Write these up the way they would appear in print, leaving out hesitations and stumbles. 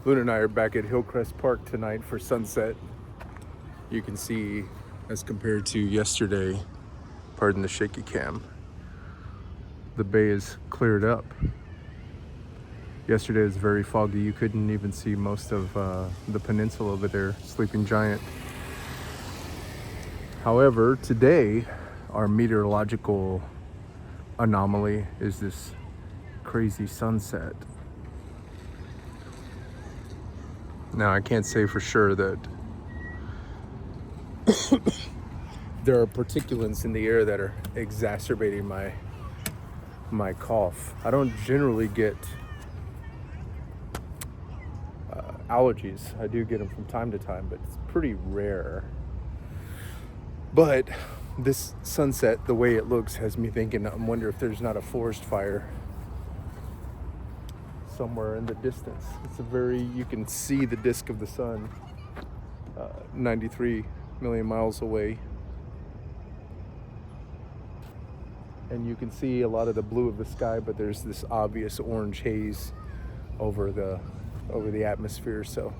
Luna and I are back at Hillcrest Park tonight for sunset. You can see, as compared to yesterday, pardon the shaky cam, the bay is cleared up. Yesterday was very foggy. You couldn't even see most of the peninsula over there, Sleeping Giant. However, today, our meteorological anomaly is this crazy sunset. Now, I can't say for sure that there are particulates in the air that are exacerbating my cough. I don't generally get allergies. I do get them from time to time, but it's pretty rare. But this sunset, the way it looks, has me thinking, I wonder if there's not a forest fire somewhere in the distance. You can see the disk of the sun 93 million miles away. And you can see a lot of the blue of the sky, but there's this obvious orange haze over the atmosphere, so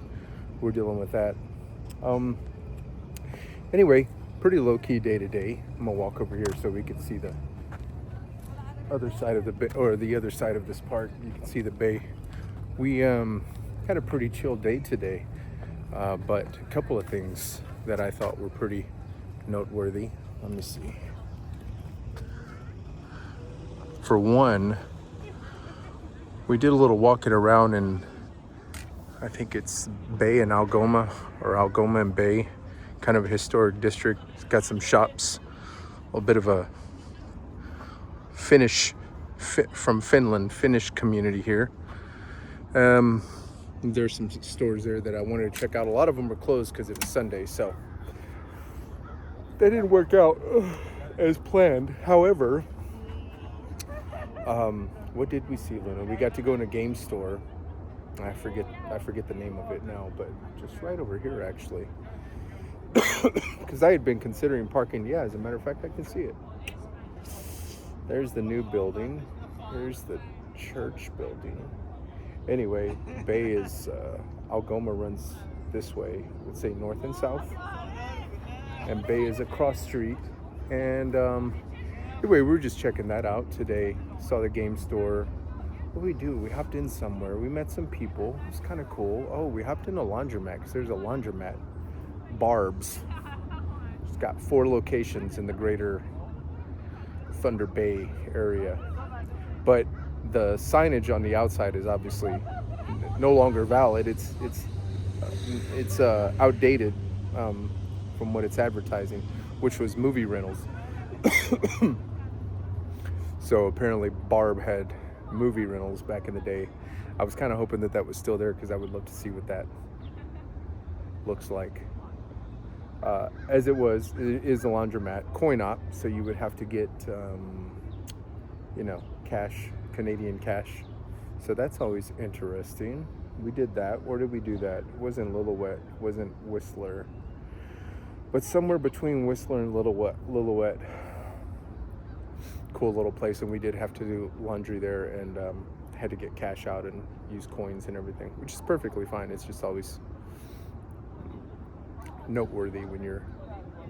we're dealing with that. Anyway, pretty low-key day today. I'm gonna walk over here so we can see the other side of the bay, or the other side of this park. You can see the bay. We had a pretty chill day today, but a couple of things that I thought were pretty noteworthy. Let me see. For one, we did a little walking around in, I think it's Bay and Algoma, or Algoma and Bay, kind of a historic district. It's got some shops, a little bit of a Finnish community here. There's some stores there that I wanted to check out. A lot of them were closed because it was Sunday, so they didn't work out as planned. However, what did we see, Luna? We got to go in a game store. I forget the name of it now, but just right over here actually. Because I had been considering parking. Yeah, as a matter of fact, I can see it. There's the new building. There's the church building. Anyway, Bay is Algoma runs this way. Let's say north and south, and Bay is across street. And anyway, we were just checking that out today. Saw the game store. What did we do? We hopped in somewhere. We met some people. It was kind of cool. Oh, we hopped in a laundromat because there's a laundromat, Barb's. It's got 4 locations in the greater Thunder Bay area. But the signage on the outside is obviously no longer valid. It's outdated from what it's advertising, which was movie rentals. So apparently Barb had movie rentals back in the day. I was kind of hoping that was still there because I would love to see what that looks like. As it is a laundromat, coin op, so you would have to get cash, Canadian cash. So that's always interesting. We did that. Where did we do that? It wasn't Lillooet, it wasn't Whistler, but somewhere between Whistler and Lillooet. Cool little place, and we did have to do laundry there, and had to get cash out and use coins and everything, which is perfectly fine. It's just always noteworthy when you're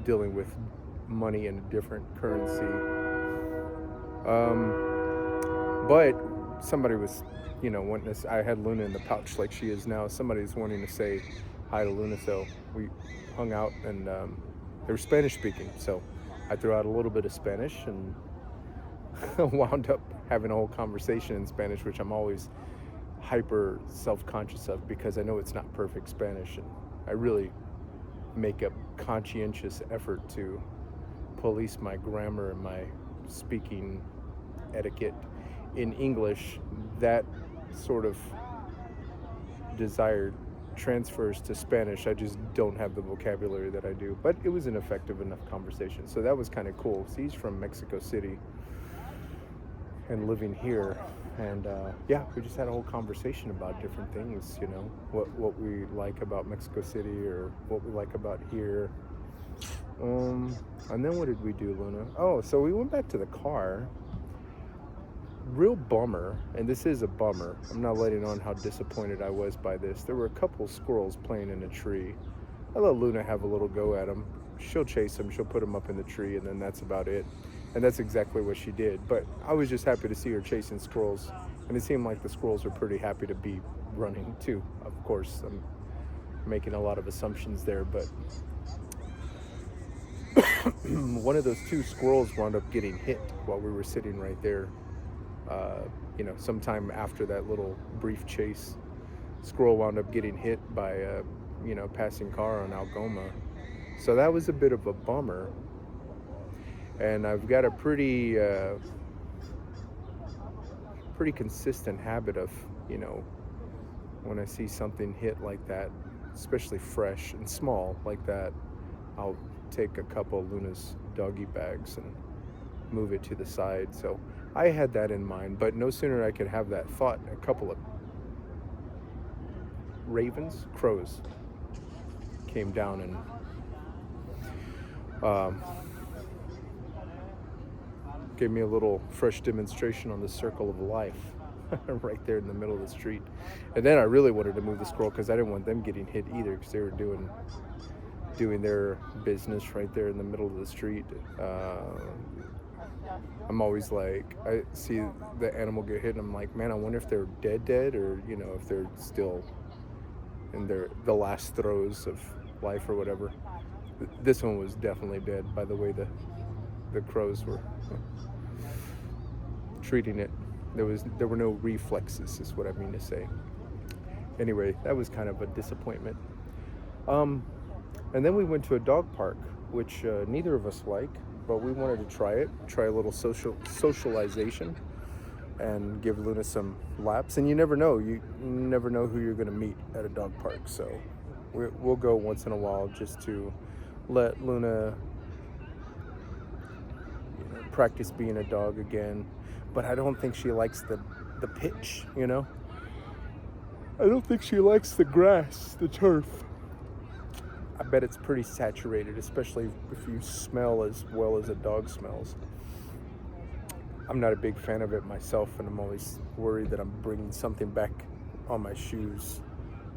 dealing with money in a different currency. But somebody was, wanting to. I had Luna in the pouch like she is now. Somebody's wanting to say hi to Luna, so we hung out, and they were Spanish speaking. So I threw out a little bit of Spanish and wound up having a whole conversation in Spanish, which I'm always hyper self-conscious of because I know it's not perfect Spanish, and I really make a conscientious effort to police my grammar and my speaking etiquette in English. That sort of desire transfers to Spanish. I just don't have the vocabulary that I do, but it was an effective enough conversation, so that was kind of cool. So he's from Mexico City and living here, and we just had a whole conversation about different things, what we like about Mexico City or what we like about here. And then what did we do, Luna? Oh, so we went back to the car, real bummer, and this is a bummer. I'm not letting on how disappointed I was by this. There were a couple squirrels playing in a tree. I let Luna have a little go at them. She'll chase them, she'll put them up in the tree, and then that's about it. And that's exactly what she did. But I was just happy to see her chasing squirrels, and it seemed like the squirrels were pretty happy to be running too. Of course, I'm making a lot of assumptions there, but one of those two squirrels wound up getting hit while we were sitting right there. Sometime after that little brief chase, squirrel wound up getting hit by a passing car on Algoma. So that was a bit of a bummer. And I've got a pretty consistent habit of, when I see something hit like that, especially fresh and small like that, I'll take a couple of Luna's doggy bags and move it to the side. So I had that in mind, but no sooner I could have that thought, a couple of crows came down and gave me a little fresh demonstration on the circle of life right there in the middle of the street. And then I really wanted to move the squirrel because I didn't want them getting hit either, because they were doing their business right there in the middle of the street. I'm always like, I see the animal get hit and I'm like, man, I wonder if they're dead, or if they're still in the last throes of life or whatever. This one was definitely dead by the way the crows were treating it. There were no reflexes, is what I mean to say. Anyway, that was kind of a disappointment. And then we went to a dog park, which neither of us like, but we wanted to try a little socialization and give Luna some laps. And you never know who you're going to meet at a dog park. So we'll go once in a while just to let Luna practice being a dog again. But I don't think she likes the pitch, I don't think she likes the grass, the turf. I bet it's pretty saturated, especially if you smell as well as a dog smells. I'm not a big fan of it myself, and I'm always worried that I'm bringing something back on my shoes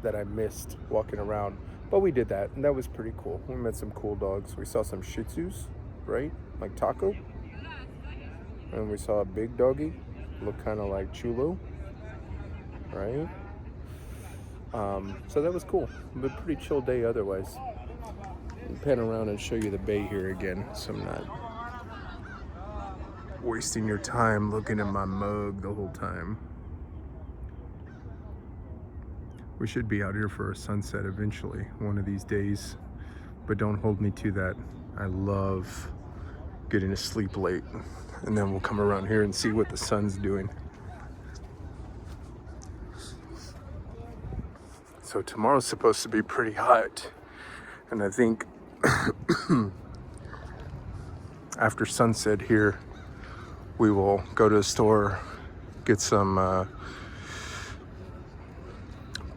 that I missed walking around. But we did that, and that was pretty cool. We met some cool dogs. We saw some Shih Tzus, right? Like Taco. And we saw a big doggy, look kind of like Chulo, right? So that was cool, but pretty chill day otherwise. I'll pan around and show you the bay here again, so I'm not wasting your time looking at my mug the whole time. We should be out here for a sunset eventually, one of these days, but don't hold me to that. I love getting to sleep late, and then we'll come around here and see what the sun's doing. So tomorrow's supposed to be pretty hot, and I think after sunset here, we will go to the store, get some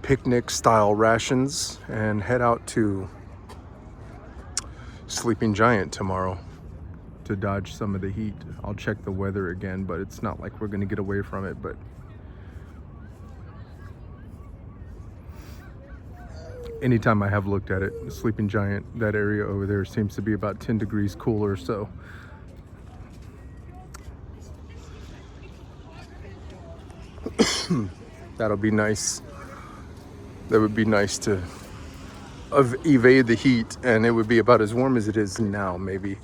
picnic style rations, and head out to Sleeping Giant tomorrow to dodge some of the heat. I'll check the weather again, but it's not like we're gonna get away from it. But anytime I have looked at it, Sleeping Giant, that area over there seems to be about 10 degrees cooler, so that'll be nice. That would be nice to evade the heat, and it would be about as warm as it is now, maybe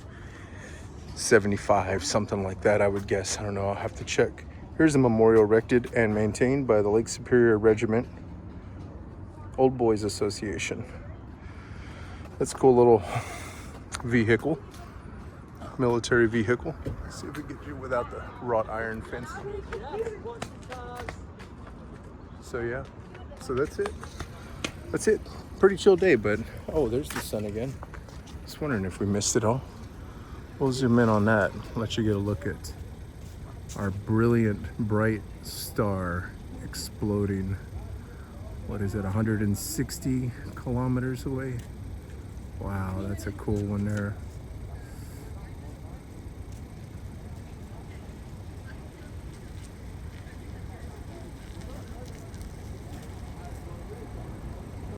75, something like that, I would guess. I don't know, I'll have to check. Here's a memorial erected and maintained by the Lake Superior Regiment Old Boys Association. That's a cool little vehicle, military vehicle. Let's see if we get you without the wrought iron fence. So yeah, so that's it. Pretty chill day, but oh, there's the sun again. Just wondering if we missed it all. We'll zoom in on that, let you get a look at our brilliant, bright star exploding. What is it, 160 kilometers away? Wow, that's a cool one there.